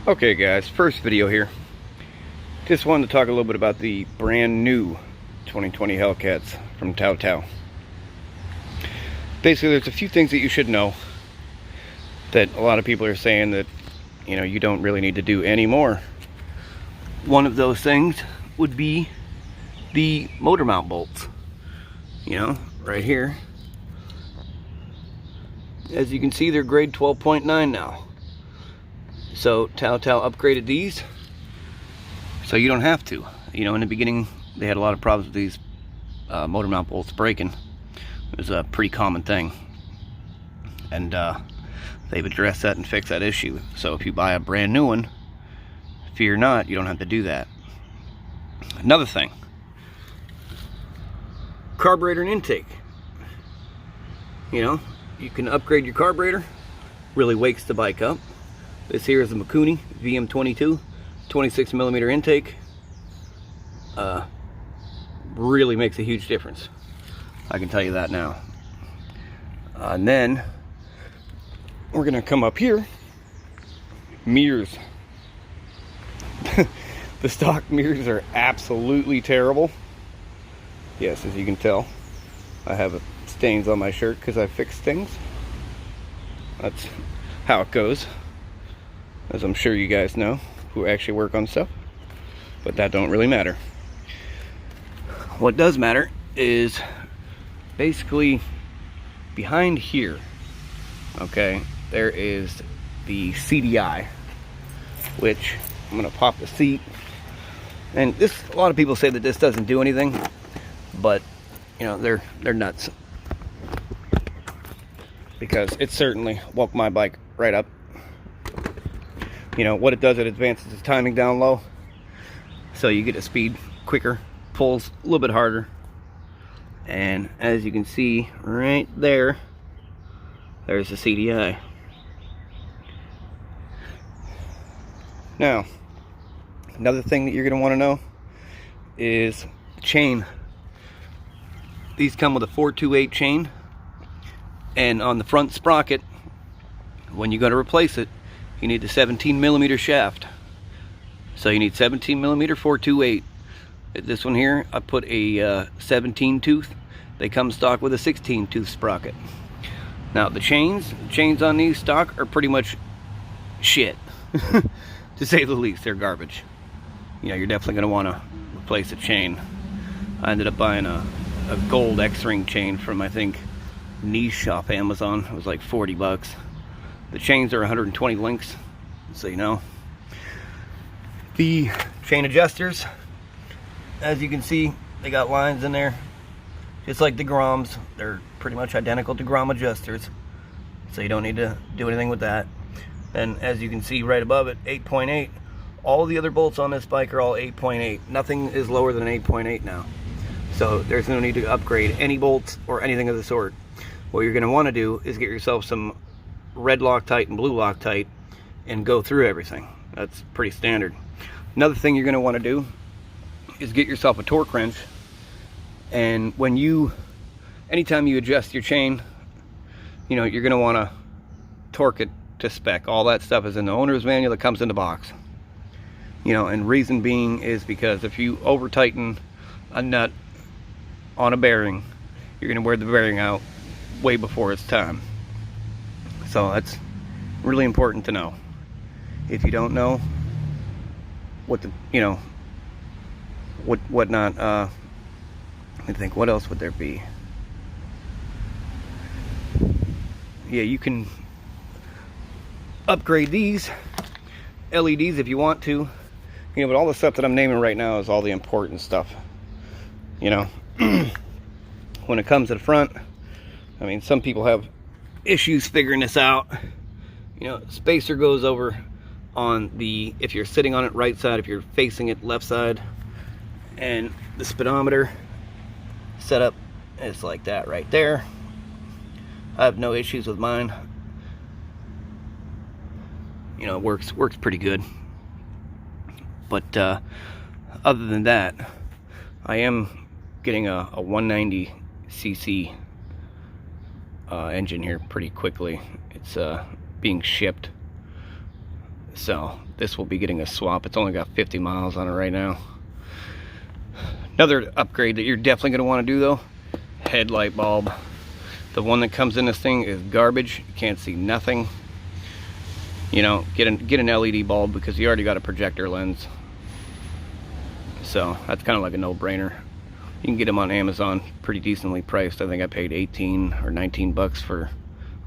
Okay guys, first video here. Just wanted to talk a little bit about the brand new 2020 Hellcats from Tao. Basically, there's a few things that you should know that a lot of people are saying that, you know, you don't really need to do anymore. One of those things would be the motor mount bolts. You know, right here. As you can see, they're grade 12.9 now. So Tao upgraded these, so you don't have to. You know, in the beginning, they had a lot of problems with these motor mount bolts breaking. It was a pretty common thing, and they've addressed that and fixed that issue. So if you buy a brand new one, fear not, you don't have to do that. Another thing, carburetor and intake. You know, you can upgrade your carburetor, really wakes the bike up. This here is a Mikuni VM22 26mm intake. Really makes a huge difference, I can tell you that now. And then we're gonna come up here. Mirrors. The stock mirrors are absolutely terrible. Yes, as you can tell, I have stains on my shirt because I fixed things. That's how it goes, as I'm sure you guys know who actually work on stuff, but that don't really matter. What does matter is basically behind here, okay, there is the CDI, which I'm gonna pop the seat. And this, a lot of people say that this doesn't do anything, but you know, they're nuts, because it certainly woke my bike right up. You know what it does, it advances its timing down low, so you get a speed quicker, pulls a little bit harder. And as you can see right there, there's the CDI. Now, another thing that you're going to want to know is chain. These come with a 428 chain, and on the front sprocket, when you go to replace it, you need the 17mm shaft. So you need 17mm 428. This one here, I put a 17 tooth. They come stock with a 16 tooth sprocket. Now the chains on these stock are pretty much shit, to say the least. They're garbage. You know, you're definitely going to want to replace a chain. I ended up buying a gold X-ring chain from, I think, niche off Amazon. It was like 40 bucks. The chains are 120 links, so you know. The chain adjusters, as you can see, they got lines in there, just like the Groms. They're pretty much identical to Grom adjusters, so you don't need to do anything with that. And as you can see right above it, 8.8. All the other bolts on this bike are all 8.8. Nothing is lower than 8.8 now. So there's no need to upgrade any bolts or anything of the sort. What you're going to want to do is get yourself some red Loctite and blue Loctite and go through everything. That's pretty standard. Another thing you're going to want to do is get yourself a torque wrench, and anytime you adjust your chain, you know, you're going to want to torque it to spec. All that stuff is in the owner's manual that comes in the box. You know, and reason being is because if you over tighten a nut on a bearing, you're going to wear the bearing out way before it's time. So that's really important to know. If you don't know what the, you know, what not, I think, what else would there be? Yeah, you can upgrade these LEDs if you want to. You know, but all the stuff that I'm naming right now is all the important stuff. You know, when it comes to the front, I mean, some people have issues figuring this out. You know, spacer goes over on the, if you're sitting on it right side, if you're facing it left side, and the speedometer setup is like that right there. I have no issues with mine. You know, it works pretty good. But other than that, I am getting a 190cc engine here pretty quickly. It's being shipped. So this will be getting a swap. It's only got 50 miles on it right now. Another upgrade that you're definitely going to want to do though, headlight bulb. The one that comes in this thing is garbage. You can't see nothing. You know, get an LED bulb because you already got a projector lens. So that's kind of like a no-brainer. You can get them on Amazon pretty decently priced. I think I paid 18 or 19 bucks for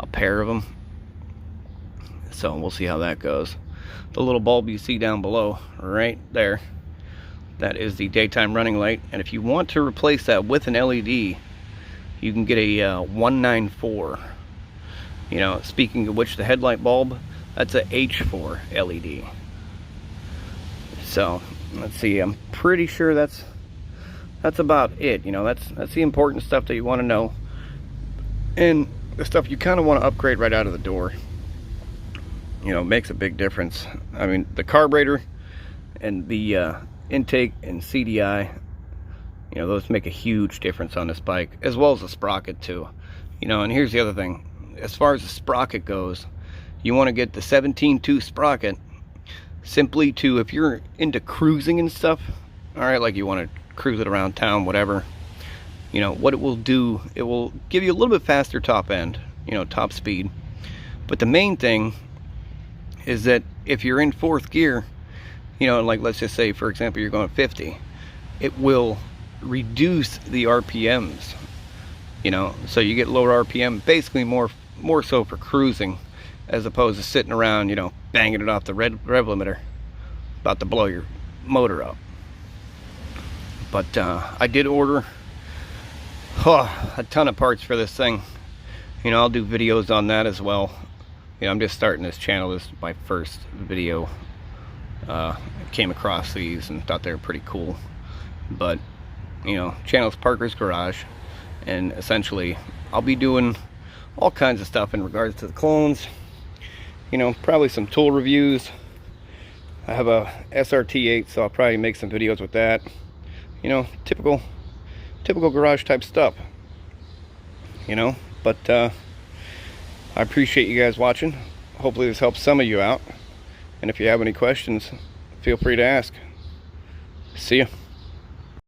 a pair of them. So we'll see how that goes. The little bulb you see down below, right there, that is the daytime running light. And if you want to replace that with an LED, you can get a 194. You know, speaking of which, the headlight bulb, that's a H4 LED. So let's see, I'm pretty sure that's about it. You know, that's the important stuff that you want to know, and the stuff you kind of want to upgrade right out of the door. You know, makes a big difference. I mean, the carburetor and the intake and CDI, you know, those make a huge difference on this bike, as well as the sprocket too. You know, and here's the other thing, as far as the sprocket goes, you want to get the 17.2 sprocket simply to, if you're into cruising and stuff, all right, like you want to cruise it around town, whatever, you know, what it will do, it will give you a little bit faster top end, you know, top speed. But the main thing is that if you're in fourth gear, you know, like let's just say, for example, you're going 50, it will reduce the RPMs, you know, so you get lower RPM, basically more so for cruising, as opposed to sitting around, you know, banging it off the rev limiter, about to blow your motor up. But I did order a ton of parts for this thing. You know, I'll do videos on that as well. You know, I'm just starting this channel. This is my first video. Came across these and thought they were pretty cool. But, you know, channel's Parker's Garage, and essentially I'll be doing all kinds of stuff in regards to the clones. You know, probably some tool reviews. I have a SRT8, so I'll probably make some videos with that. You know, typical garage type stuff. You know, but I appreciate you guys watching. Hopefully this helps some of you out. And if you have any questions, feel free to ask. See ya.